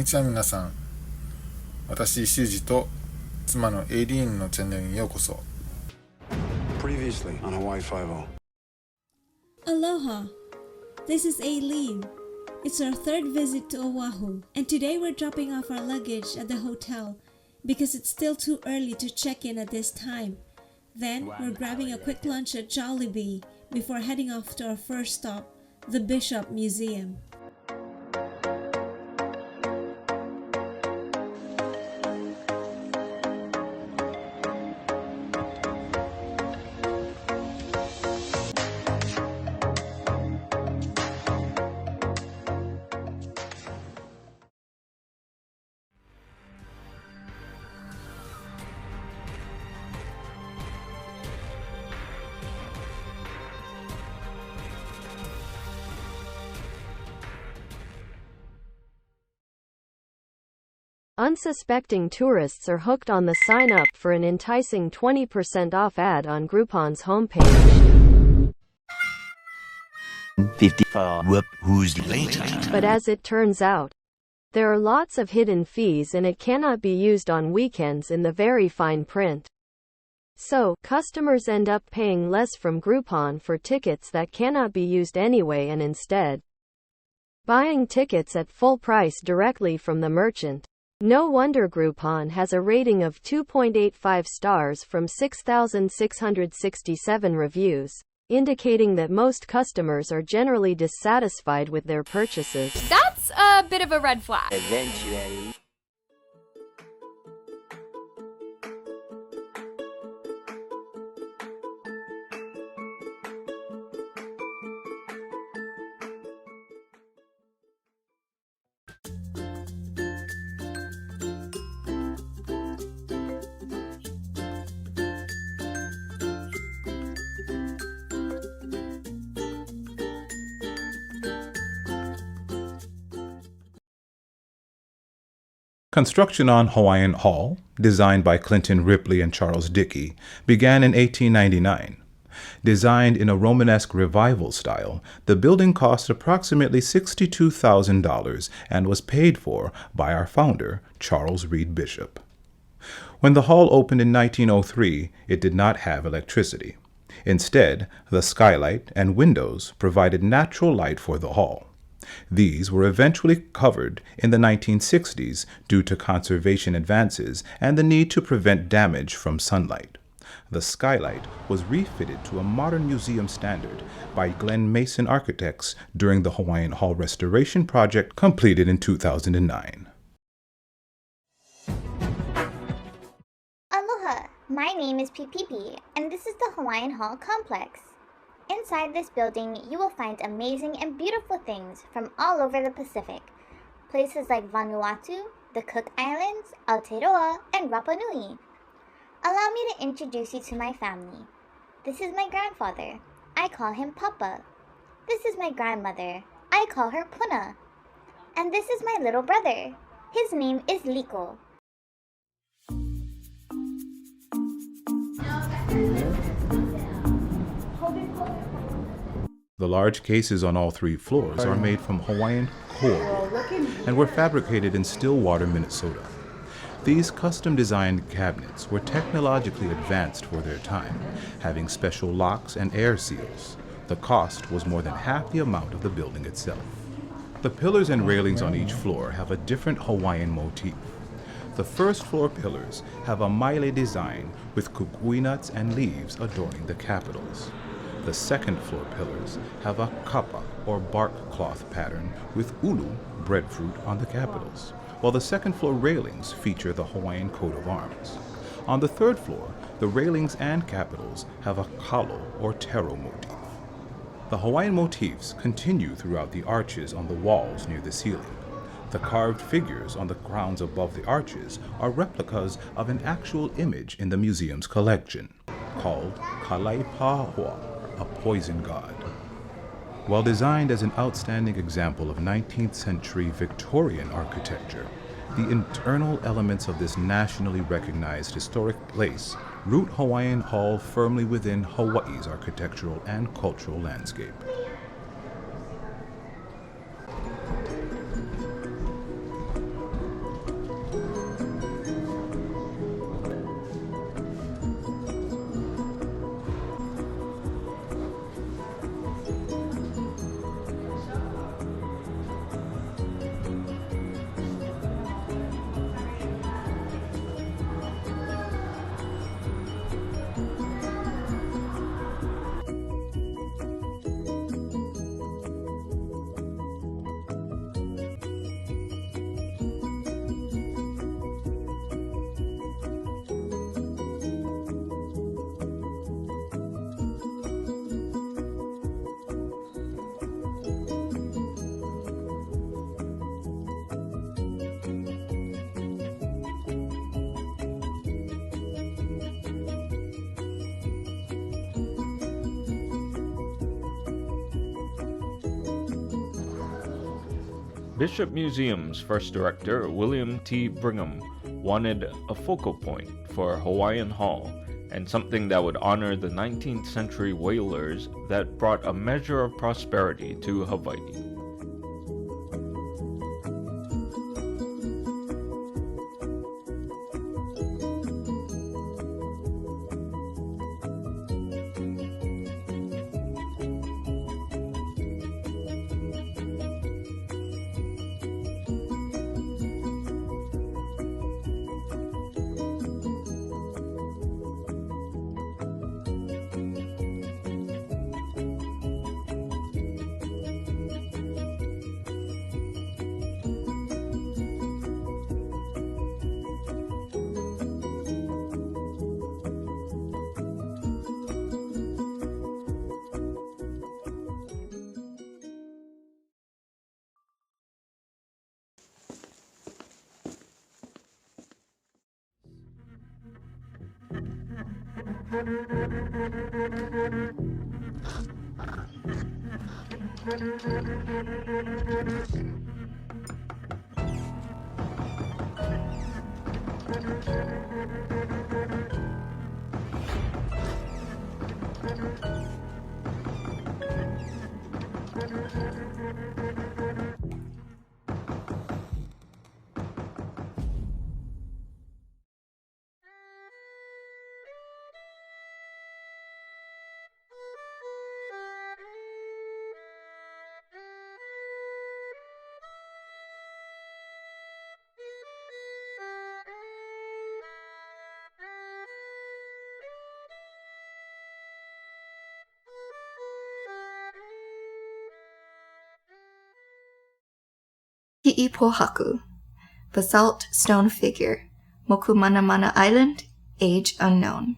にちは皆さん。私、修二と妻のエイリーンのチャンネルにようこそ。Previously on Hawaii Five-0. Aloha! This is Aileen. It's our third visit to Oahu, and today we're dropping off our luggage at the hotel because it's still too early to check in at this time. Then we're grabbing a quick lunch at Jollibee before heading off to our first stop, the Bishop Museum. Unsuspecting tourists are hooked on the sign-up for an enticing 20% off ad on Groupon's homepage. 54 who's later. But as it turns out, there are lots of hidden fees and it cannot be used on weekends in the very fine print. So, customers end up paying less from Groupon for tickets that cannot be used anyway and instead buying tickets at full price directly from the merchant. No wonder Groupon has a rating of 2.85 stars from 6,667 reviews, indicating that most customers are generally dissatisfied with their purchases. That's a bit of a red flag. Eventually. Construction on Hawaiian Hall, designed by Clinton Ripley and Charles Dickey, began in 1899. Designed in a Romanesque revival style, the building cost approximately $62,000 and was paid for by our founder, Charles Reed Bishop. When the hall opened in 1903, it did not have electricity. Instead, the skylight and windows provided natural light for the hall. These were eventually covered in the 1960s due to conservation advances and the need to prevent damage from sunlight. The skylight was refitted to a modern museum standard by Glen Mason Architects during the Hawaiian Hall restoration project completed in 2009. Aloha! My name is Pipipi, and this is the Hawaiian Hall complex. Inside this building, you will find amazing and beautiful things from all over the Pacific. Places like Vanuatu, the Cook Islands, Aotearoa, and Rapa Nui. Allow me to introduce you to my family. This is my grandfather. I call him Papa. This is my grandmother. I call her Puna. And this is my little brother. His name is Liko. The large cases on all three floors are made from Hawaiian coir and were fabricated in Stillwater, Minnesota. These custom-designed cabinets were technologically advanced for their time, having special locks and air seals. The cost was more than half the amount of the building itself. The pillars and railings on each floor have a different Hawaiian motif. The first floor pillars have a maile design with kukui nuts and leaves adorning the capitals. The second floor pillars have a kapa, or bark cloth pattern, with ulu, breadfruit, on the capitals, while the second floor railings feature the Hawaiian coat of arms. On the third floor, the railings and capitals have a kalo, or taro motif. The Hawaiian motifs continue throughout the arches on the walls near the ceiling. The carved figures on the crowns above the arches are replicas of an actual image in the museum's collection, called Kalaipahua, a poison god. While designed as an outstanding example of 19th century Victorian architecture, the internal elements of this nationally recognized historic place root Hawaiian Hall firmly within Hawaii's architectural and cultural landscape. Bishop Museum's first director, William T. Brigham, wanted a focal point for Hawaiian Hall and something that would honor the 19th century whalers that brought a measure of prosperity to Hawaii. Ki'ipohaku, basalt stone figure, Mokumanamana Island, age unknown.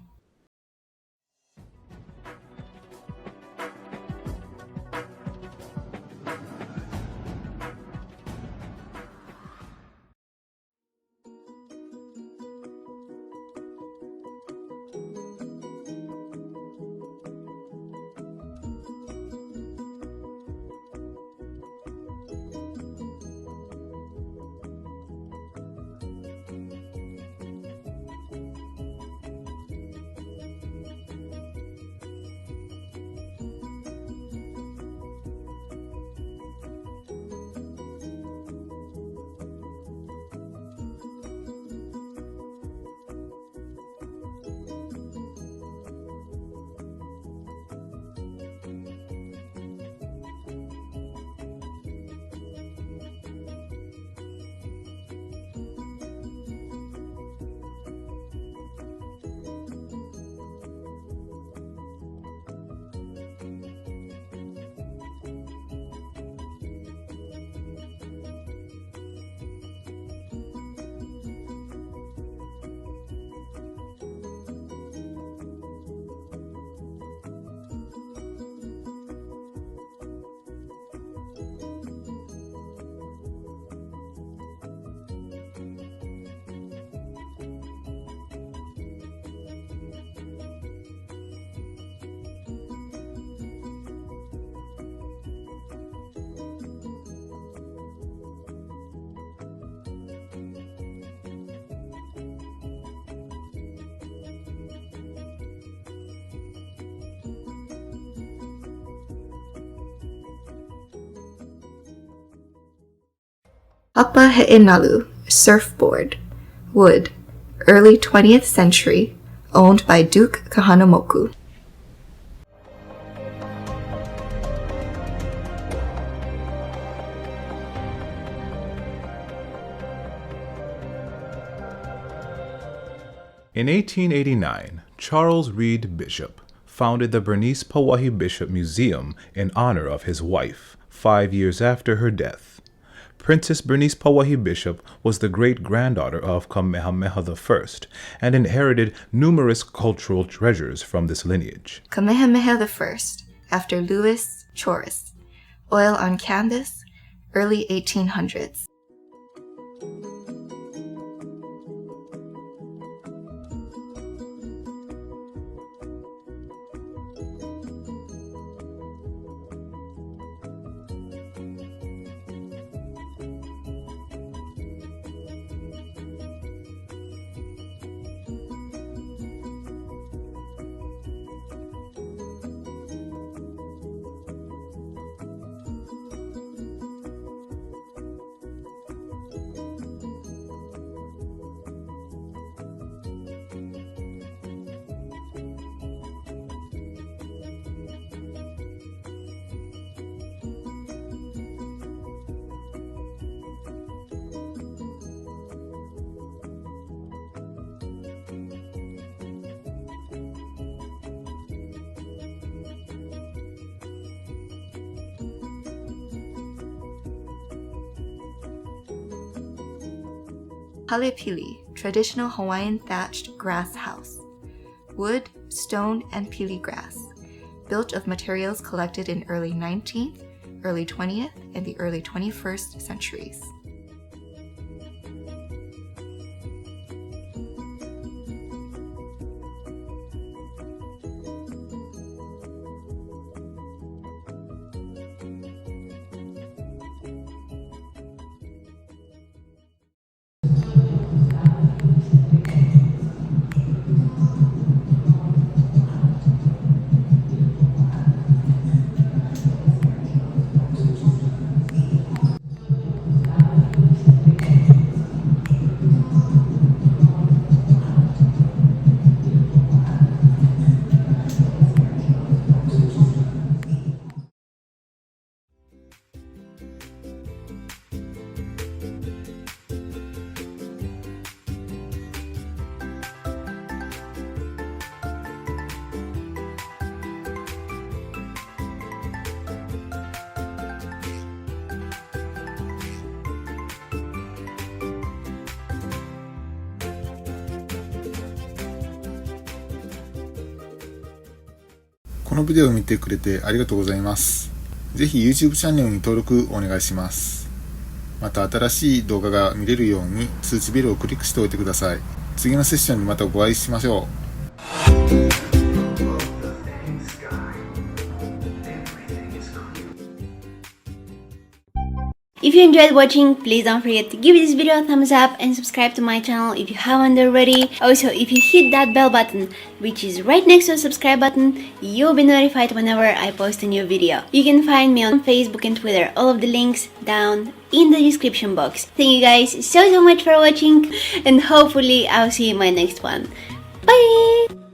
Hapa He'inalu, surfboard, wood, early 20th century, owned by Duke Kahanamoku. In 1889, Charles Reed Bishop founded the Bernice Pauahi Bishop Museum in honor of his wife, 5 years after her death. Princess Bernice Pauahi Bishop was the great-granddaughter of Kamehameha I and inherited numerous cultural treasures from this lineage. Kamehameha I, after Louis Choris, oil on canvas, early 1800s. Halepili, traditional Hawaiian thatched grass house. Wood, stone, and pili grass, built of materials collected in early 19th, early 20th, and the early 21st centuries.このビデオを見てくれてありがとうございます。ぜひ YouTube チャンネルに登録お願いします。また新しい動画が見れるように通知ベルをクリックしておいてください。次のセッションでまたお会いしましょう。If you enjoyed watching, please don't forget to give this video a thumbs up and subscribe to my channel if you haven't already. Also, if you hit that bell button, which is right next to the subscribe button, you'll be notified whenever I post a new video. You can find me on Facebook and Twitter, all of the links down in the description box. Thank you guys so much for watching, and hopefully I'll see you in my next one. Bye!